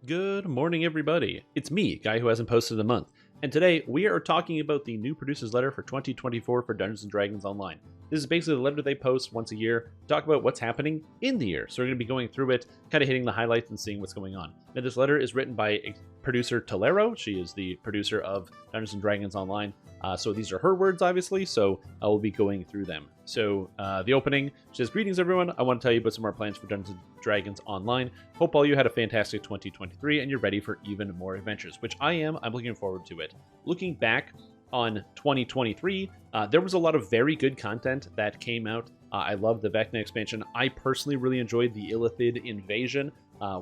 Good morning, everybody. It's me, guy who hasn't posted in a month, and today we are talking about the new producer's letter for 2024 for Dungeons & Dragons Online. This is basically the letter they post once a year to talk about what's happening in the year. So we're going to be going through it, kind of hitting the highlights and seeing what's going on. Now, this letter is written by producer Tolero. She is the producer of Dungeons & Dragons Online. So these are her words, obviously, so I will be going through them. So the opening says, "Greetings, everyone. I want to tell you about some more plans for Dungeons & Dragons Online. Hope all you had a fantastic 2023 and you're ready for even more adventures," which I am. I'm looking forward to it. Looking back on 2023, there was a lot of very good content that came out. I love the Vecna expansion. I personally really enjoyed the Illithid invasion.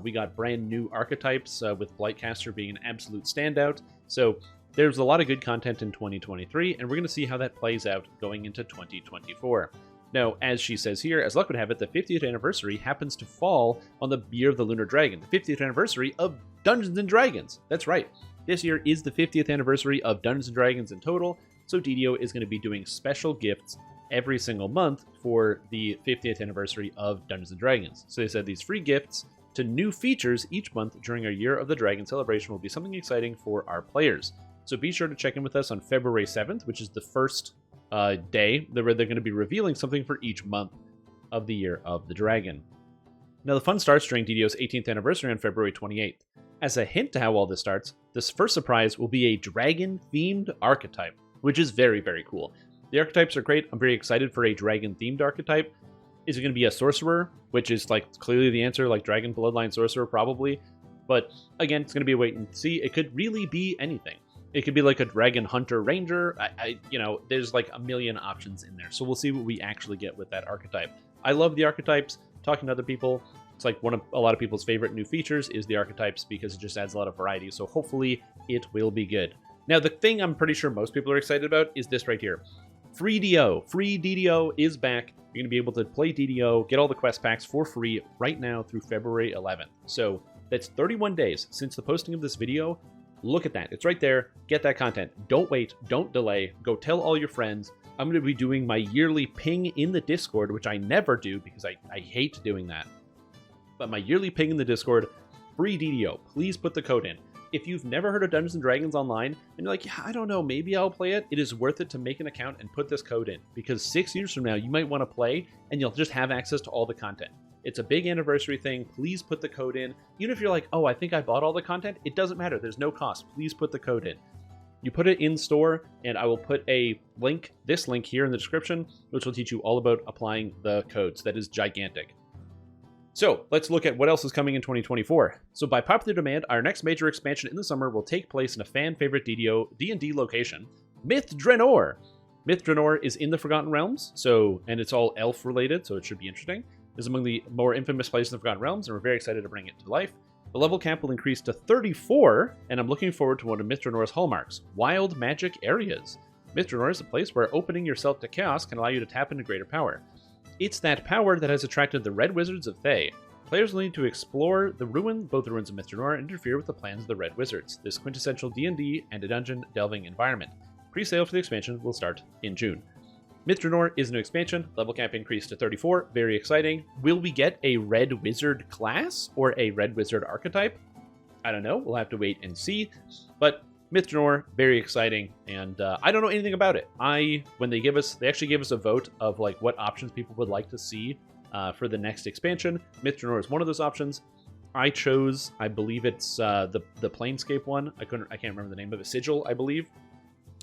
We got brand new archetypes, with Blightcaster being an absolute standout. So there's a lot of good content in 2023, and we're going to see how that plays out going into 2024. Now, as she says here, as luck would have it, the 50th anniversary happens to fall on the year of the Lunar Dragon, the 50th anniversary of Dungeons & Dragons. That's right. This year is the 50th anniversary of Dungeons & Dragons in total, so DDO is going to be doing special gifts every single month for the 50th anniversary of Dungeons & Dragons. So they said these free gifts to new features each month during our Year of the Dragon celebration will be something exciting for our players. So be sure to check in with us on February 7th, which is the first day where they're going to be revealing something for each month of the Year of the Dragon. Now, the fun starts during DDO's 18th anniversary on February 28th. As a hint to how all this starts, this first surprise will be a dragon-themed archetype, which is very, very cool. The archetypes are great. I'm very excited for a dragon-themed archetype. Is it going to be a sorcerer, which is like clearly the answer, like Dragon Bloodline Sorcerer, probably. But again, it's going to be a wait and see. It could really be anything. It could be like a Dragon Hunter Ranger. There's like a million options in there. So we'll see what we actually get with that archetype. I love the archetypes. Talking to other people, it's like one of a lot of people's favorite new features is the archetypes because it just adds a lot of variety. So hopefully it will be good. Now, the thing I'm pretty sure most people are excited about is this right here. FREEDDO. Free DDO is back. You're going to be able to play DDO, get all the quest packs for free right now through February 11th. So that's 31 days since the posting of this video. Look at that. It's right there. Get that content. Don't wait. Don't delay. Go tell all your friends. I'm going to be doing my yearly ping in the Discord, which I never do because I hate doing that. But my yearly ping in the Discord, free DDO. Please put the code in. If you've never heard of Dungeons & Dragons Online, and you're like, yeah, I don't know, maybe I'll play it, it is worth it to make an account and put this code in. Because 6 years from now, you might want to play, and you'll just have access to all the content. It's a big anniversary thing. Please put the code in. Even if you're like, oh, I think I bought all the content, it doesn't matter. There's no cost. Please put the code in. You put it in store, and I will put a link, this link here in the description, which will teach you all about applying the codes. That is gigantic. So let's look at what else is coming in 2024. So by popular demand, our next major expansion in the summer will take place in a fan favorite D&D location, Myth Draenor. Myth Draenor is in the Forgotten Realms, and it's all elf related, so it should be interesting. It's among the more infamous places in the Forgotten Realms, and we're very excited to bring it to life. The level cap will increase to 34, and I'm looking forward to one of Myth Draenor's hallmarks, wild magic areas. Myth Draenor is a place where opening yourself to chaos can allow you to tap into greater power. It's that power that has attracted the Red Wizards of Thay. Players will need to explore both the ruins of Myth Draenor, and interfere with the plans of the Red Wizards, this quintessential D&D and a dungeon delving environment. Pre-sale for the expansion will start in June. Myth Draenor is a new expansion, level cap increased to 34, very exciting. Will we get a Red Wizard class or a Red Wizard archetype? I don't know, we'll have to wait and see, but Myth Draenor, very exciting, and I don't know anything about it. When they actually gave us a vote of like what options people would like to see for the next expansion. Myth Draenor is one of those options. I chose, I believe it's the Planescape one. I can't remember the name of it. Sigil, I believe,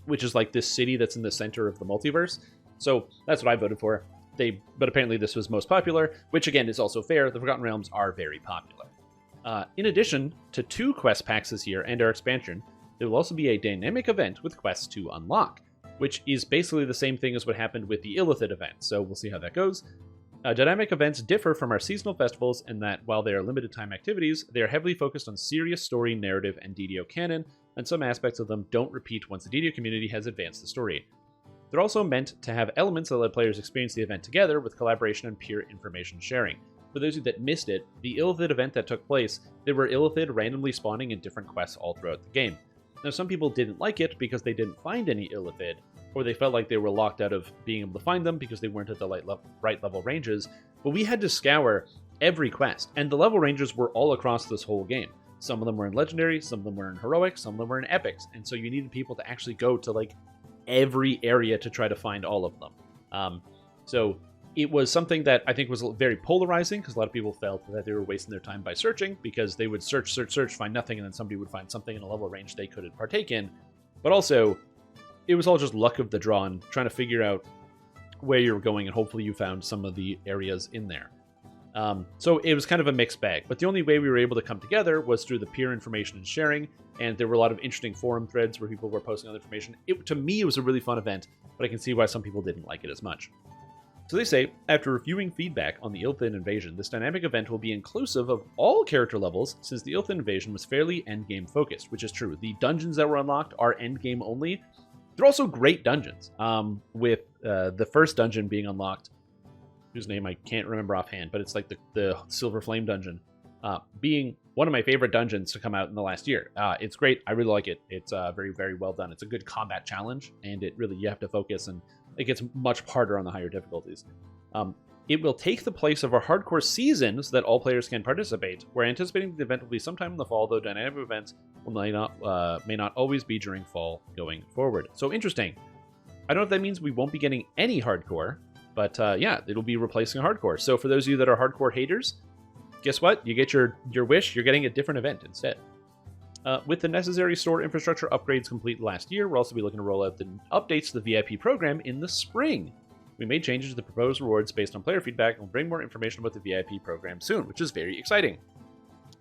which is like this city that's in the center of the multiverse. So that's what I voted for. But apparently this was most popular, which again is also fair. The Forgotten Realms are very popular. In addition to 2 quest packs this year and our expansion, there will also be a dynamic event with quests to unlock, which is basically the same thing as what happened with the Illithid event, so we'll see how that goes. Dynamic events differ from our seasonal festivals in that while they are limited time activities, they are heavily focused on serious story, narrative, and DDO canon, and some aspects of them don't repeat once the DDO community has advanced the story. They're also meant to have elements that let players experience the event together with collaboration and peer information sharing. For those of you that missed it, the Illithid event that took place, there were Illithid randomly spawning in different quests all throughout the game. Now, some people didn't like it because they didn't find any Illithid, or they felt like they were locked out of being able to find them because they weren't at the right level ranges, but we had to scour every quest, and the level ranges were all across this whole game. Some of them were in Legendary, some of them were in Heroic, some of them were in Epics. And so you needed people to actually go to like every area to try to find all of them. So it was something that I think was very polarizing, because a lot of people felt that they were wasting their time by searching, because they would search, find nothing, and then somebody would find something in a level range they couldn't partake in. But also, it was all just luck of the draw and trying to figure out where you were going, and hopefully you found some of the areas in there. So it was kind of a mixed bag, but the only way we were able to come together was through the peer information and sharing, and there were a lot of interesting forum threads where people were posting other information. To me, it was a really fun event, but I can see why some people didn't like it as much. So they say, after reviewing feedback on the Ilthin invasion, this dynamic event will be inclusive of all character levels, since the Ilthin invasion was fairly endgame focused, which is true. The dungeons that were unlocked are endgame only. They're also great dungeons, with the first dungeon being unlocked, whose name I can't remember offhand, but it's like the Silver Flame dungeon, being one of my favorite dungeons to come out in the last year. It's great. I really like it. It's very, very well done. It's a good combat challenge, and you have to focus, and it gets much harder on the higher difficulties. It will take the place of our hardcore season so that all players can participate. We're anticipating the event will be sometime in the fall, though dynamic events may not always be during fall going forward. So interesting. I don't know if that means we won't be getting any hardcore, but yeah, it'll be replacing hardcore. So for those of you that are hardcore haters, guess what? You get your wish. You're getting a different event instead. With the necessary store infrastructure upgrades complete last year, we'll also be looking to roll out the updates to the VIP program in the spring. We made changes to the proposed rewards based on player feedback, and we'll bring more information about the VIP program soon, which is very exciting.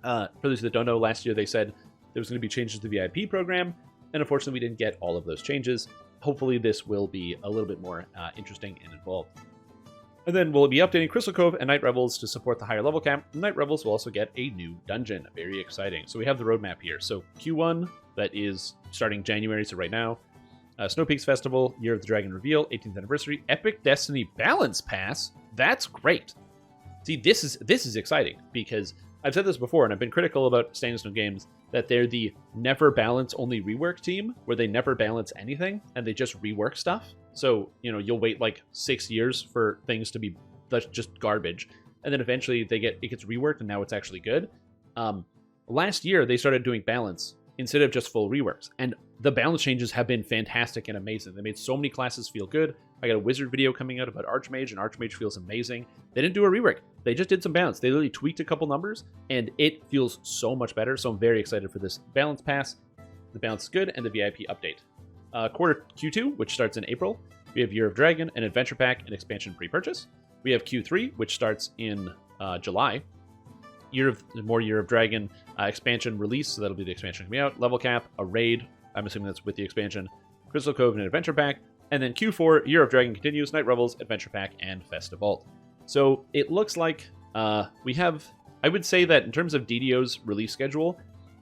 For those that don't know, last year they said there was going to be changes to the VIP program, and unfortunately we didn't get all of those changes. Hopefully this will be a little bit more interesting and involved. And then we'll be updating Crystal Cove and Night Revels to support the higher level cap. Night Revels will also get a new dungeon. Very exciting. So we have the roadmap here. So Q1, that is starting January, so right now. Snow Peaks Festival, Year of the Dragon Reveal, 18th Anniversary, Epic Destiny Balance Pass. That's great. See, this is exciting, because I've said this before, and I've been critical about Stainless Stone Games, that they're the never balance only rework team, where they never balance anything, and they just rework stuff. So, you'll wait like 6 years for things to be just garbage, and then eventually it gets reworked, and now it's actually good. Last year, they started doing balance instead of just full reworks, and the balance changes have been fantastic and amazing. They made so many classes feel good. I got a Wizard video coming out about Archmage, and Archmage feels amazing. They didn't do a rework. They just did some balance. They literally tweaked a couple numbers, and it feels so much better. So I'm very excited for this balance pass. The balance is good, and the VIP update. Quarter Q2, which starts in April. We have Year of Dragon, an adventure pack, and expansion pre-purchase. We have Q3, which starts in July. More Year of Dragon expansion release, so that'll be the expansion coming out. Level cap, a raid. I'm assuming that's with the expansion. Crystal Cove and an adventure pack. And then Q4, Year of Dragon continues, Night Revels, adventure pack, and Festival. So it looks like we have, I would say that in terms of DDO's release schedule,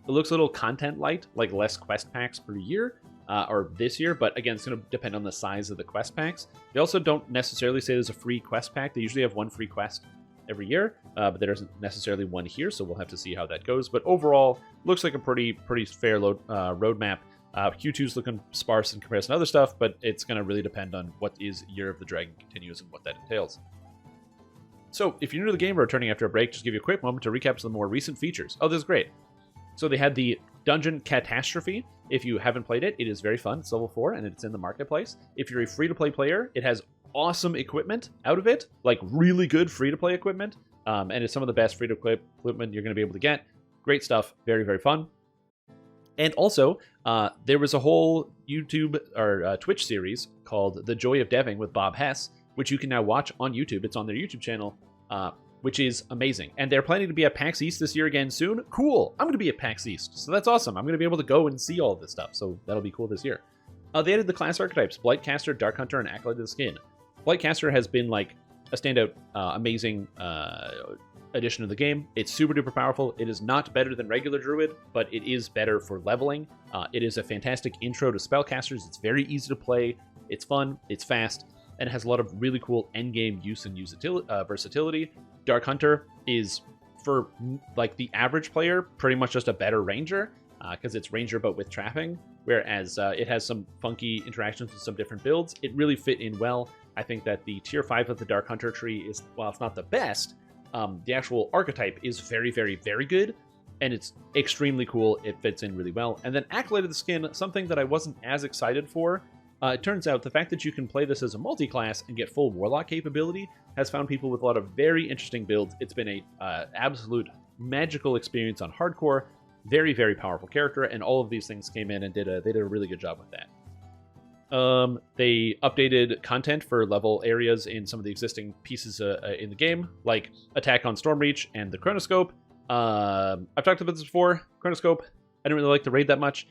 it looks a little content light, like less quest packs per year, or this year, but again, it's going to depend on the size of the quest packs. They also don't necessarily say there's a free quest pack. They usually have one free quest every year, but there isn't necessarily one here, so we'll have to see how that goes. But overall, looks like a pretty fair roadmap. Q2's looking sparse in comparison to other stuff, but it's going to really depend on what is Year of the Dragon continues and what that entails. So, if you're new to the game or returning after a break, just give you a quick moment to recap some of the more recent features. Oh, this is great. So they had the Dungeon Catastrophe. If you haven't played it, it is very fun. It's level 4, and it's in the marketplace. If you're a free-to-play player, it has awesome equipment out of it, like really good free-to-play equipment, and it's some of the best free-to-play equipment you're going to be able to get. Great stuff. Very, very fun. And also, there was a whole YouTube or Twitch series called The Joy of Deving with Bob Hess, which you can now watch on YouTube. It's on their YouTube channel, which is amazing. And they're planning to be at PAX East this year again soon. Cool. I'm going to be at PAX East, so that's awesome. I'm going to be able to go and see all of this stuff, so that'll be cool this year. They added the class archetypes, Blightcaster, Dark Hunter, and Acolyte of the Skin. Blightcaster has been like a standout, amazing addition to the game. It's super duper powerful. It is not better than regular Druid, but it is better for leveling. It is a fantastic intro to spellcasters. It's very easy to play. It's fun. It's fast. And it has a lot of really cool endgame use and versatility. Dark Hunter is, for like the average player, pretty much just a better ranger, because it's ranger but with trapping, whereas it has some funky interactions with some different builds. It really fit in well. I think that the tier 5 of the Dark Hunter tree is, while it's not the best, the actual archetype is very, very, very good. and it's extremely cool. It fits in really well. And then Acolyte of the Skin, something that I wasn't as excited for. It turns out the fact that you can play this as a multi-class and get full Warlock capability has found people with a lot of very interesting builds. It's been a absolute magical experience on hardcore. Very, very powerful character, and all of these things came in and they did a really good job with that. They updated content for level areas in some of the existing pieces in the game, like Attack on Stormreach and the Chronoscope. I've talked about this before. Chronoscope, I didn't really like the raid that much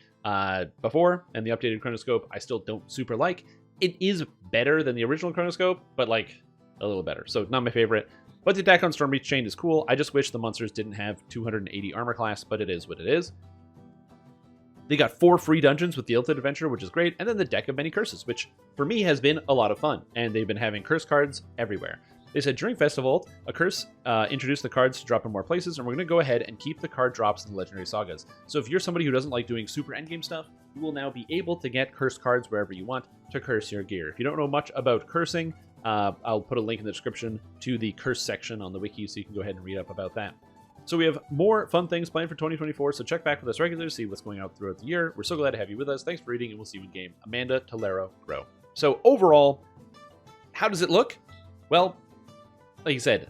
before, and the updated Chronoscope I still don't super like. It is better than the original Chronoscope, but like a little better, so not my favorite. But the Attack on Stormreach chain is cool. I just wish the monsters didn't have 280 armor class, but it is what it is. They got 4 free dungeons with the Ultimate Adventure, which is great, and then the Deck of Many Curses, which for me has been a lot of fun, and they've been having curse cards everywhere. They said during Festival, a curse introduced the cards to drop in more places, and we're going to go ahead and keep the card drops in the Legendary Sagas. So if you're somebody who doesn't like doing super endgame stuff, you will now be able to get curse cards wherever you want to curse your gear. If you don't know much about cursing, I'll put a link in the description to the curse section on the wiki so you can go ahead and read up about that. So we have more fun things planned for 2024, so check back with us regularly to see what's going out throughout the year. We're so glad to have you with us. Thanks for reading, and we'll see you in game. Amanda Tolero Grow. So overall, how does it look? Well, like I said,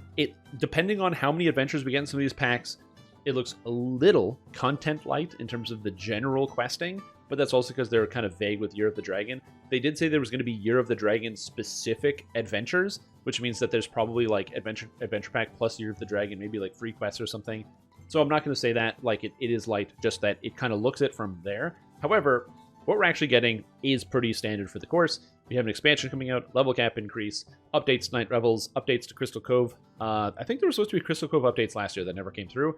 depending on how many adventures we get in some of these packs, it looks a little content light in terms of the general questing, but that's also because they're kind of vague with Year of the Dragon. They did say there was going to be Year of the Dragon specific adventures, which means that there's probably like adventure pack plus Year of the Dragon, maybe like free quests or something. So I'm not going to say that like it is light, just that it kind of looks it from there. However, what we're actually getting is pretty standard for the course. We have an expansion coming out, level cap increase, updates to Night Revels, updates to Crystal Cove. I think there were supposed to be Crystal Cove updates last year that never came through.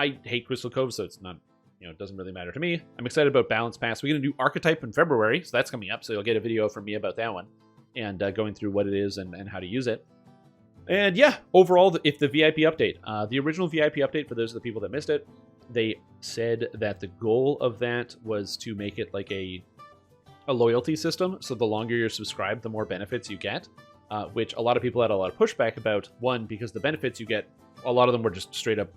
I hate Crystal Cove, so it's not, it doesn't really matter to me. I'm excited about Balance Pass. We're going to do Archetype in February, so that's coming up. So you'll get a video from me about that one and going through what it is and how to use it. And yeah, overall, if the VIP update, the original VIP update, for those of the people that missed it, they said that the goal of that was to make it like a loyalty system. So the longer you're subscribed, the more benefits you get, which a lot of people had a lot of pushback about. One, because the benefits you get, a lot of them were just straight up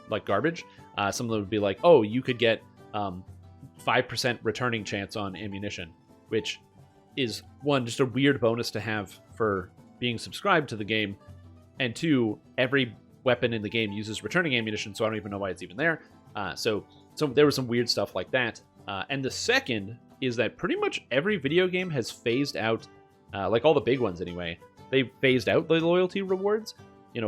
like garbage. Some of them would be like, oh, you could get 5% returning chance on ammunition, which is, one, just a weird bonus to have for being subscribed to the game, and two, every weapon in the game uses returning ammunition, so I don't even know why it's even there. So there was some weird stuff like that. And the second is that pretty much every video game has phased out, like all the big ones anyway, they phased out the loyalty rewards.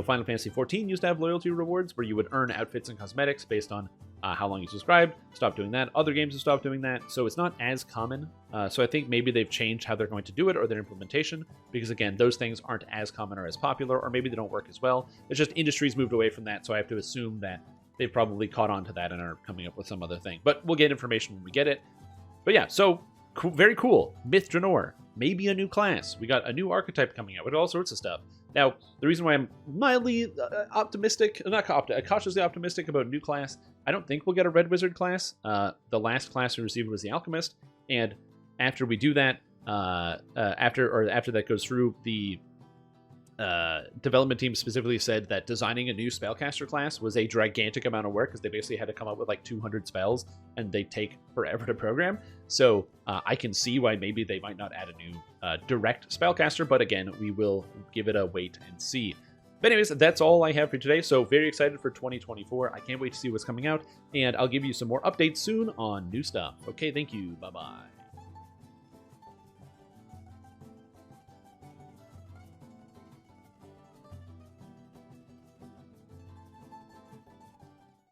Final Fantasy XIV used to have loyalty rewards where you would earn outfits and cosmetics based on how long you subscribed. Stopped doing that. Other games have stopped doing that, so it's not as common. So I think maybe they've changed how they're going to do it or their implementation, because again, those things aren't as common or as popular, or maybe they don't work as well. It's just industry's moved away from that, so I have to assume that they've probably caught on to that and are coming up with some other thing. But we'll get information when we get it. But yeah, so cool, very cool. Myth Draenor, maybe a new class. We got a new archetype coming out with all sorts of stuff. Now, the reason why I'm mildly cautiously optimistic about a new class, I don't think we'll get a Red Wizard class. The last class we received was the Alchemist, and after we do that, after that goes through, the development team specifically said that designing a new spellcaster class was a gigantic amount of work, because they basically had to come up with like 200 spells, and they take forever to program. So I can see why maybe they might not add a new direct spellcaster, but again, we will give it a wait and see. But anyways, that's all I have for today, so very excited for 2024. I can't wait to see what's coming out, and I'll give you some more updates soon on new stuff. Okay, thank you. Bye-bye.